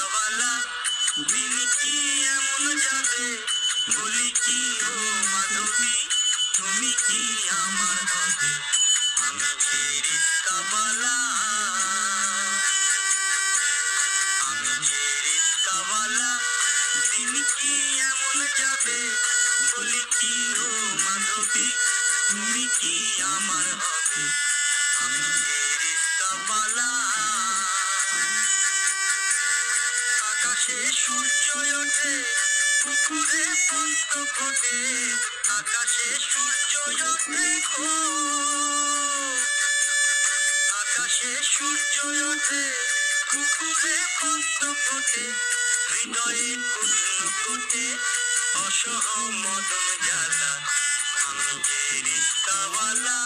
রিস্তাওয়ালা দিন কি এমন যাবে, বলি কি ও মাধবী, তুমি কি আমার হবে, আমি যে রিস্তাওয়ালা, আমি যে রিস্তাওয়ালা দিন কি এমন যাবে, বলি কি ও মাধবী, তুমি কি আমার হবে, আমি যে রিস্তাওয়ালা। আকাশে সূর্য ওঠে, পুকুরে পদ্ম ফোটে, আকাশে সূর্য ওঠে গো, আকাশে সূর্য ওঠে, পুকুরে পদ্ম ফোটে, হৃদয়ে পূর্ণ ফোটে অসহ মদন জ্বালা, আমি যে রিস্তাওয়ালা।